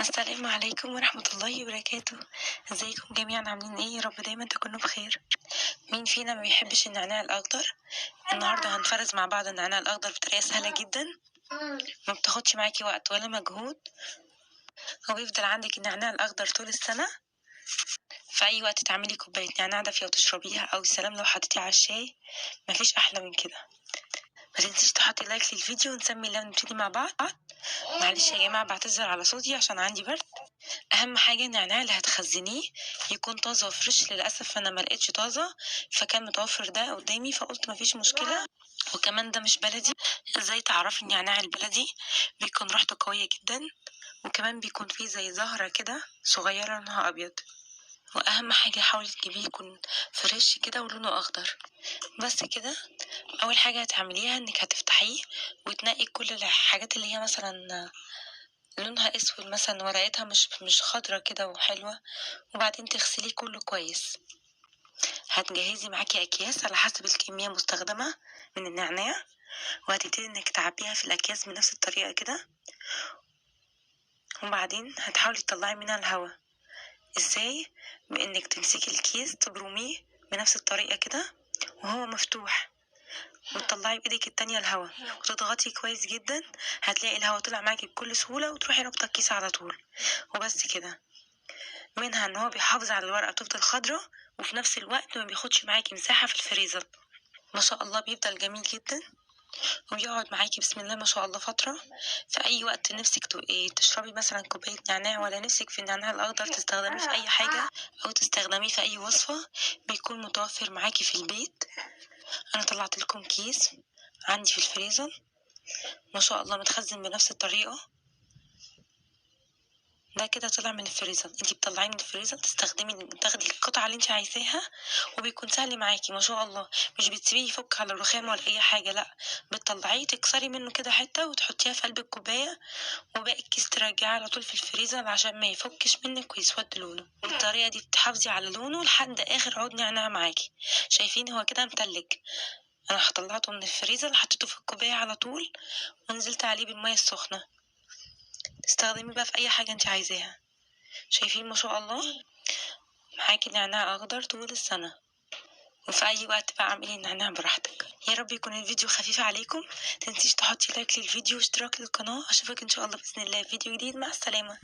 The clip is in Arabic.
السلام عليكم ورحمة الله وبركاته. ازيكم جميعا، عاملين ايه؟ يا رب دايما تكونوا بخير. مين فينا ما بيحبش النعناع الاخضر؟ النهارده هنفرز مع بعض النعناع الاخضر بطريقة سهلة جدا، ما بتاخدش معاكي وقت ولا مجهود، وبيفضل عندك النعناع الاخضر طول السنة. في اي وقت تعملي كوباية نعناع دافية وتشربيها، او السلام لو حطيتيها على الشاي، مفيش احلى من كده. ما تنسيش تحطي لايك للفيديو ونسمي الله ونبتدي مع بعض. معلش يا جماعة بعتذر على صوتي عشان عندي برد. اهم حاجه النعناع اللي هتخزنيه يكون طازه وفريش. للاسف انا ما لقيتش طازه، فكان متوفر ده قدامي فقلت مفيش مشكله. وكمان ده مش بلدي. ازاي تعرفي النعناع البلدي؟ بيكون ريحته قويه جدا، وكمان بيكون فيه زي زهره كده صغيره لونها ابيض. واهم حاجه حاولي تجيبيه يكون فريش كده ولونه اخضر. بس كده. اول حاجه هتعمليها انك هتفتحيه وتنقي كل الحاجات اللي هي مثلا لونها اسود، مثلا ورقتها مش خضرة كده وحلوة، وبعدين تغسليه كله كويس. هتجهزي معاكي اكياس على حسب الكمية المستخدمة من النعناع، وهتبتدي انك تعبيها في الاكياس بنفس الطريقة كده، وبعدين هتحاولي تطلعي منها الهواء. ازاي؟ بانك تمسكي الكيس تبرميه بنفس الطريقة كده وهو مفتوح، وتطلعي بايدك التانية الهواء وتضغطي كويس جدا. هتلاقي الهواء طلع معاكي بكل سهولة، وتروحي رابطة الكيس على طول. وبس كده. منها ان هو بيحافظ على الورقة تفضل خضرة، وفي نفس الوقت ما بياخدش معاكي مساحة في الفريزر. ما شاء الله بيفضل جميل جدا، وبيقعد معاكي بسم الله ما شاء الله فترة. في اي وقت نفسك تشربي مثلا كوباية نعناع، ولا نفسك في النعناع الاخضر تستخدميه في اي حاجة او تستخدميه في اي وصفة، بيكون متوفر معاكي في البيت. انا طلعت لكم كيس عندي في الفريزر، ما شاء الله متخزن بنفس الطريقة. ده كده طلع من الفريزر، انتي بتطلعيه من الفريزر تاخدي القطعه اللي انتي عايزاها، وبيكون سهل معاكي ما شاء الله. مش بتسيبيه يفك على الرخام ولا اي حاجه، لا، بتطلعيه تكسري منه كده حته وتحطيها في قلب الكوبايه، وباقي الكيس ترجعيه على طول في الفريزر عشان ما يفكش منك ويسود لونه. بالطريقه دي بتحافظي على لونه لحد اخر عود نعناع معاكي. شايفين هو كده متلج؟ انا طلعته من الفريزر حطيته في الكوبايه على طول، ونزلت عليه بالميه السخنه. تستخدمي بقى في اي حاجه انت عايزاها. شايفين ما شاء الله معاكي نعناع اخضر طول السنه، وفي اي وقت بقى اعملي النعناع براحتك. يا رب يكون الفيديو خفيف عليكم. تنسيش تحطي لايك للفيديو واشتراك للقناه. اشوفك ان شاء الله باذن الله في فيديو جديد. مع السلامه.